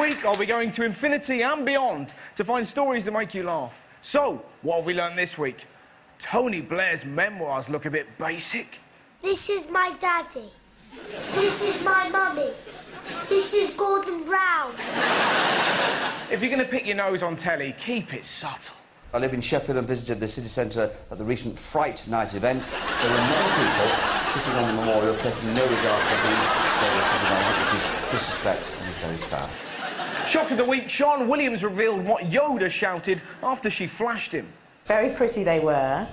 week, I'll be going to infinity and beyond to find stories that make you laugh. So, what have we learned this week? Tony Blair's memoirs look a bit basic. This is my daddy. This is my mummy. This is Gordon Brown. If you're going to pick your nose on telly, keep it subtle. I live in Sheffield and visited the city centre at the recent Fright Night event. There were many people sitting on the memorial taking no regard to these services, which is disrespect and is very sad. Shock of the week, Sean Williams revealed what Yoda shouted after she flashed him. Very pretty they were.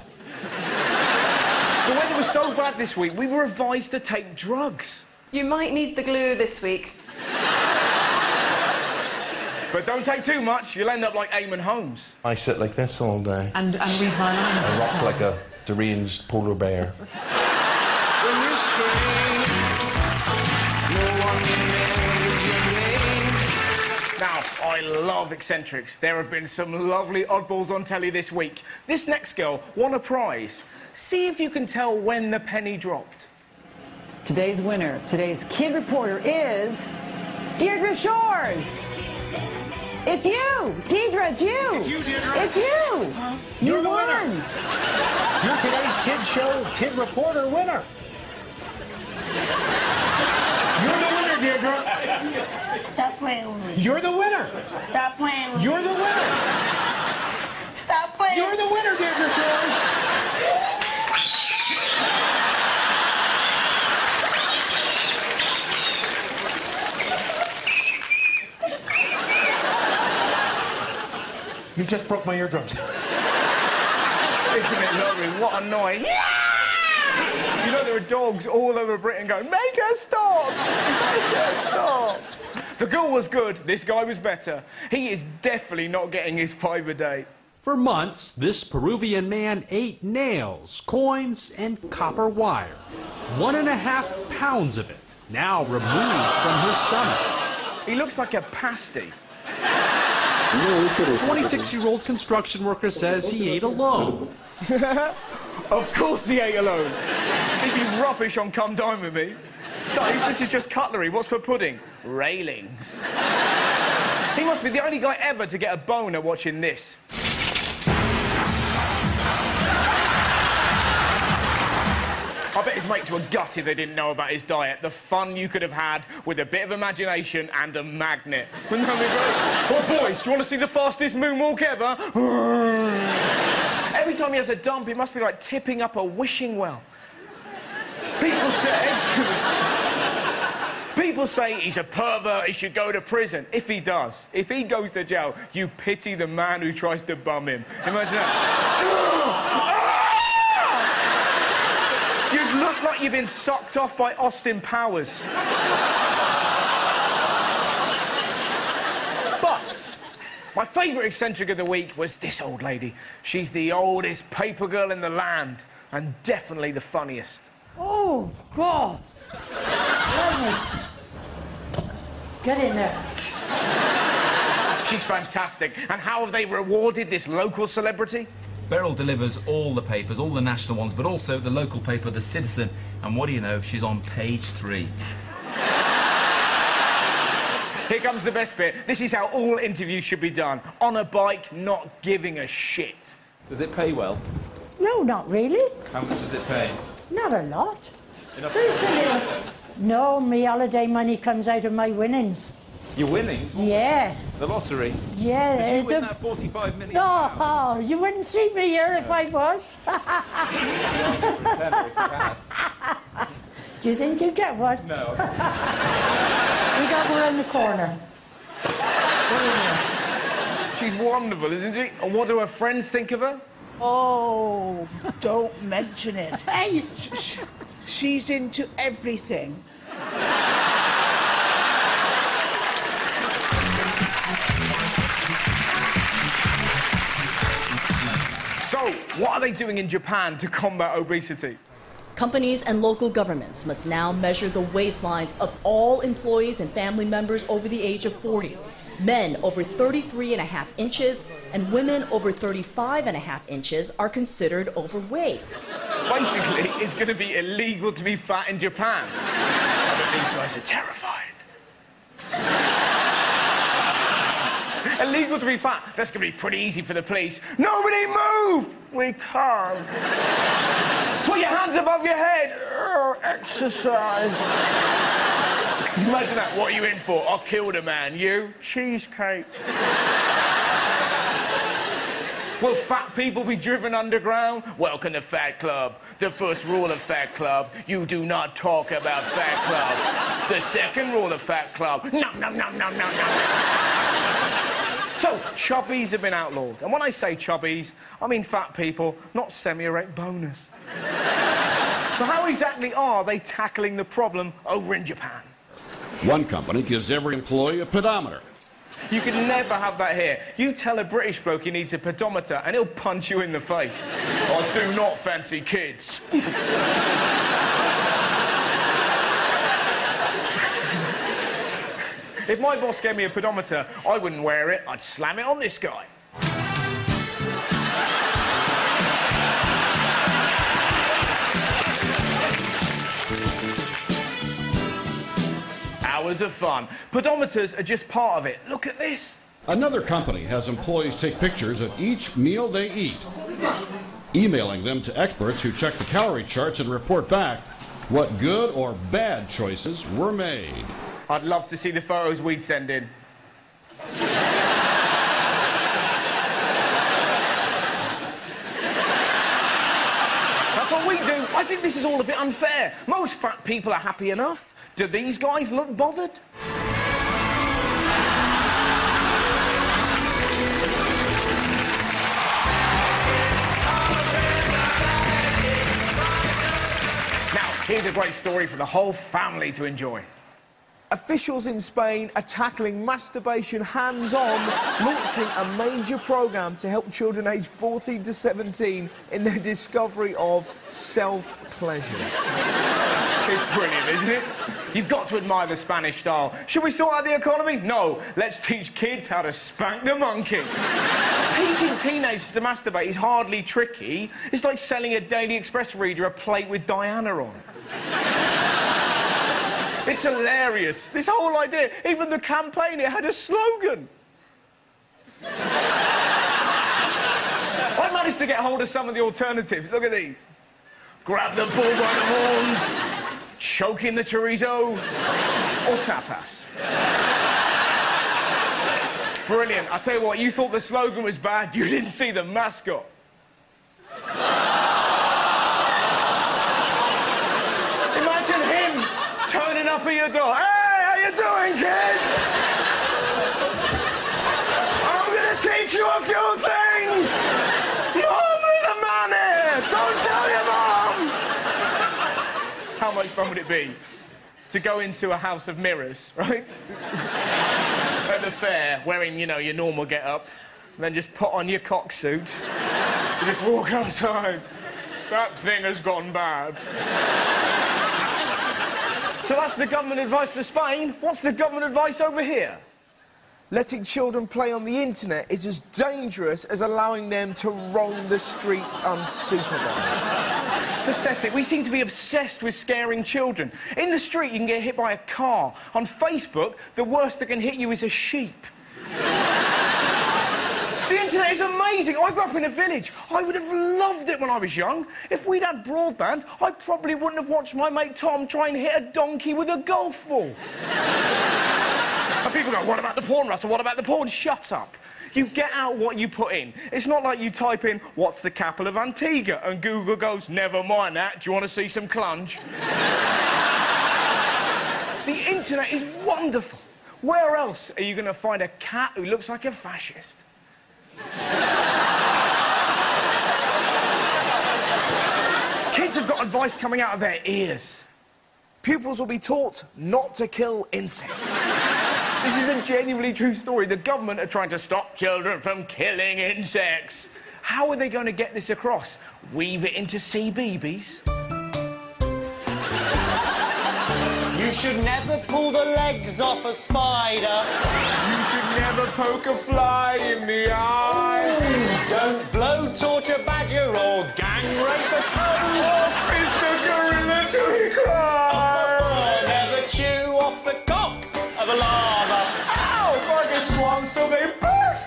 The weather was so bad this week, we were advised to take drugs. You might need the glue this week. But don't take too much, you'll end up like Eamon Holmes. I sit like this all day. And read my lines. I rock like a deranged polar bear. When you scream, no one knows your name. Now, I love eccentrics. There have been some lovely oddballs on telly this week. This next girl won a prize. See if you can tell when the penny dropped. Today's winner, today's kid reporter is Deirdre Shores. It's you, Deirdre, it's you. It's you, Deirdre. It's you. Huh? You You're the won. winner. You're today's kid show kid reporter winner. You're the winner, Deirdre. Stop playing with me. You're the winner. Stop playing with me. You're the winner. Stop playing. You're the winner, Deirdre Shores. You just broke my eardrums. Isn't it lovely? What a noise. You know there are dogs all over Britain going, make her stop! Make her stop! The girl was good, this guy was better. He is definitely not getting his 5 a day. For months, this Peruvian man ate nails, coins, and copper wire. 1.5 pounds of it, now removed from his stomach. He looks like a pasty. 26-year-old construction worker says he ate alone. Of course he ate alone. He'd be rubbish on Come Dine With Me. Dave, this is just cutlery. What's for pudding? Railings. He must be the only guy ever to get a boner watching this. I bet his mates were gutted they didn't know about his diet. The fun you could have had with a bit of imagination and a magnet. Wouldn't that be great? Oh, boys, do you want to see the fastest moonwalk ever? Every time he has a dump, it must be like tipping up a wishing well. People say he's a pervert, he should go to prison. If he does, if he goes to jail, you pity the man who tries to bum him. Imagine that. You look like you've been sucked off by Austin Powers. But my favourite eccentric of the week was this old lady. She's the oldest paper girl in the land and definitely the funniest. Oh, God. Let me. Get in there. She's fantastic. And how have they rewarded this local celebrity? Beryl delivers all the papers, all the national ones, but also the local paper, The Citizen. And what do you know? She's on page 3. Here comes the best bit. This is how all interviews should be done. On a bike, not giving a shit. Does it pay well? No, not really. How much does it pay? Not a lot. Enough There's a little... No, my holiday money comes out of my winnings. You're winning? Yeah. The lottery? Yeah. Did you win that 45 million? No, you wouldn't see me here if I was. Do you think you'd get one? No. We got one in the corner. She's wonderful, isn't she? And what do her friends think of her? Oh, don't mention it. Hey! She's into everything. So, what are they doing in Japan to combat obesity? Companies and local governments must now measure the waistlines of all employees and family members over the age of 40. Men over 33.5 inches and women over 35.5 inches are considered overweight. Basically, it's going to be illegal to be fat in Japan. I bet these guys are terrified. Illegal to be fat. That's going to be pretty easy for the police. Nobody move! We can't. Put your hands above your head. Exercise. Imagine that. What are you in for? I killed a man. You? Cheesecake. Will fat people be driven underground? Welcome to Fat Club. The first rule of Fat Club, you do not talk about Fat Club. The second rule of Fat Club, no. So, chubbies have been outlawed. And when I say chubbies, I mean fat people, not semi-erect boners. So how exactly are they tackling the problem over in Japan? One company gives every employee a pedometer. You can never have that here. You tell a British bloke he needs a pedometer and he'll punch you in the face. I do not fancy kids. If my boss gave me a pedometer, I wouldn't wear it. I'd slam it on this guy. Hours of fun. Pedometers are just part of it. Look at this. Another company has employees take pictures of each meal they eat, emailing them to experts who check the calorie charts and report back what good or bad choices were made. I'd love to see the photos we'd send in. That's what we do. I think this is all a bit unfair. Most fat people are happy enough. Do these guys look bothered? Now, here's a great story for the whole family to enjoy. Officials in Spain are tackling masturbation hands-on, launching a major programme to help children aged 14 to 17 in their discovery of self-pleasure. It's brilliant, isn't it? You've got to admire the Spanish style. Should we sort out the economy? No. Let's teach kids how to spank the monkey. Teaching teenagers to masturbate is hardly tricky. It's like selling a Daily Express reader a plate with Diana on. It's hilarious. This whole idea. Even the campaign, it had a slogan. I managed to get hold of some of the alternatives. Look at these. Grab the bull by the horns, choke in the chorizo, or tapas. Brilliant. I tell you what, you thought the slogan was bad, you didn't see the mascot. Imagine him turning up at your door. Hey, how you doing, kids? I'm gonna teach you a few things. Mom, there's a man here. Don't tell your mom. How much fun would it be to go into a house of mirrors, right? At the fair, wearing, you know, your normal get-up, and then just put on your cock suit, and just walk outside. That thing has gone bad. So that's the government advice for Spain. What's the government advice over here? Letting children play on the internet is as dangerous as allowing them to roam the streets unsupervised. It's pathetic. We seem to be obsessed with scaring children. In the street, you can get hit by a car. On Facebook, the worst that can hit you is a sheep. The internet is amazing. I grew up in a village. I would have loved it when I was young. If we'd had broadband, I probably wouldn't have watched my mate Tom try and hit a donkey with a golf ball. And people go, what about the porn, Russell? What about the porn? Shut up. You get out what you put in. It's not like you type in, what's the capital of Antigua? And Google goes, never mind that. Do you want to see some clunge? The internet is wonderful. Where else are you going to find a cat who looks like a fascist? Kids have got advice coming out of their ears. Pupils will be taught not to kill insects. This is a genuinely true story. The government are trying to stop children from killing insects. How are they going to get this across? Weave it into CBeebies? You should never pull the legs off a spider. You should never poke a fly in the eye. Ooh, don't blow torch a badger or gang rape a toad. Or fish a gorilla till he cries. Never chew off the cock of a llama. Ow! Like a swan, so they burst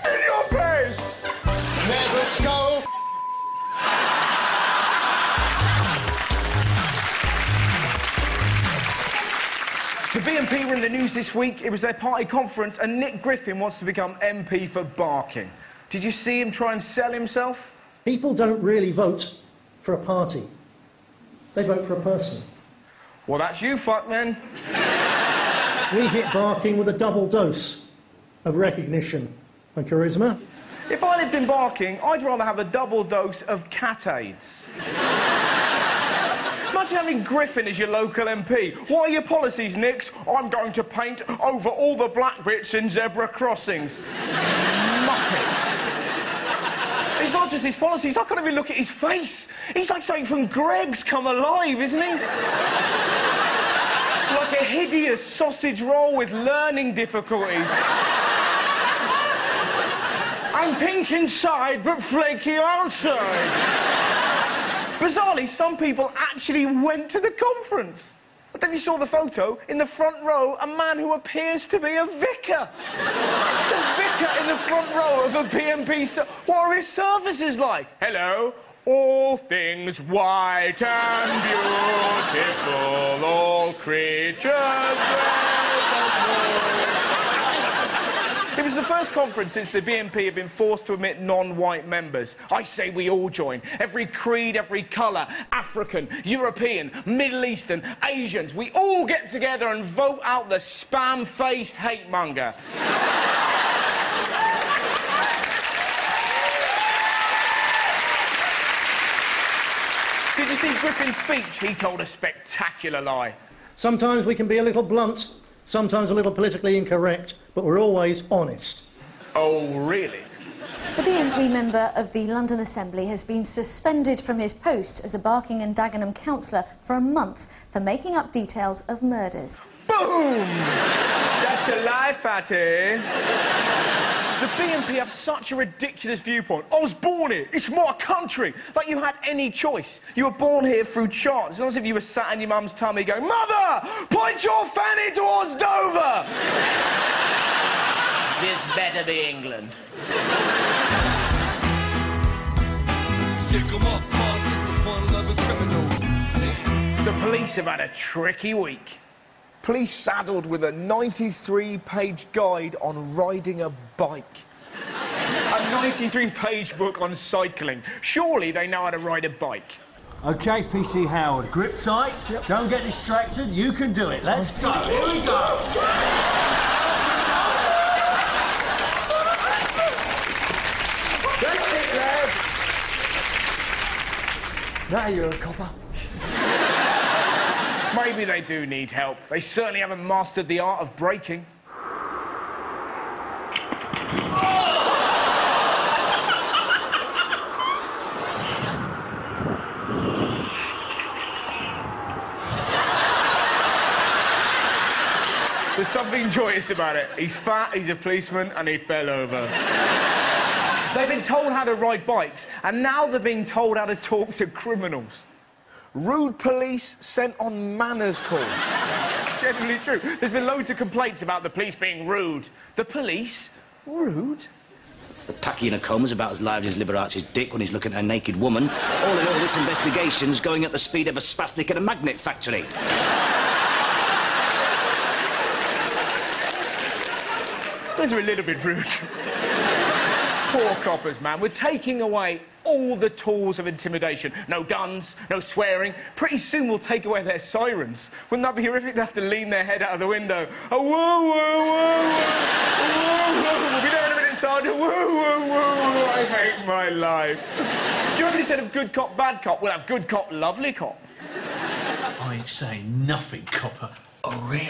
BNP were in the news this week. It was their party conference, and Nick Griffin wants to become MP for Barking. Did you see him try and sell himself? People don't really vote for a party. They vote for a person. Well, that's you, fuckman. We hit Barking with a double dose of recognition and charisma. If I lived in Barking, I'd rather have a double dose of cat AIDS. Imagine having Griffin as your local MP. What are your policies, Nix? I'm going to paint over all the black bits in zebra crossings. Muppet. It's not just his policies, I can't even look at his face. He's like something from Greg's Come Alive, isn't he? Like a hideous sausage roll with learning difficulties. I'm pink inside, but flaky outside. Bizarrely, some people actually went to the conference. But then you saw the photo, in the front row, a man who appears to be a vicar. It's a vicar in the front row of a BNP... What are his services like? Hello, all things white and beautiful, all creatures... It was the first conference since the BNP have been forced to admit non-white members. I say we all join. Every creed, every colour, African, European, Middle Eastern, Asians, we all get together and vote out the spam-faced hate monger. Did you see Griffin's speech? He told a spectacular lie. Sometimes we can be a little blunt, sometimes a little politically incorrect, but we're always honest. Oh, really? The BNP member of the London Assembly has been suspended from his post as a Barking and Dagenham councillor for a month for making up details of murders. Boom! That's a lie, Fatty. The BNP have such a ridiculous viewpoint. I was born here. It's my country. Like you had any choice. You were born here through chance. It's not as if you were sat in your mum's tummy going, Mother, point your fanny towards Dover. This better be England. The police have had a tricky week. Police saddled with a 93-page guide on riding a bike. A 93-page book on cycling. Surely they know how to ride a bike. OK, PC Howard, grip tight, don't get distracted, you can do it. Let's go, here we go. That's it, lad. Now you're a copper. Maybe they do need help. They certainly haven't mastered the art of braking. There's something joyous about it. He's fat, he's a policeman, and he fell over. They've been told how to ride bikes, and now they're being told how to talk to criminals. Rude police sent on manners calls. It's genuinely true. There's been loads of complaints about the police being rude. The police? Rude? The Paki in a coma's about as lively as Liberace's dick when he's looking at a naked woman. All in all, this investigation's going at the speed of a spastic in a magnet factory. Those are a little bit rude. Poor coppers, man. We're taking away all the tools of intimidation. No guns, no swearing. Pretty soon we'll take away their sirens. Wouldn't that be horrific? They have to lean their head out of the window. Oh, whoa, whoa, whoa, whoa, whoa. We'll be there in a minute inside. Whoa, whoa, whoa, I hate my life. Do you reckon instead of good cop, bad cop, we'll have good cop, lovely cop? I ain't saying nothing, copper. Oh, really?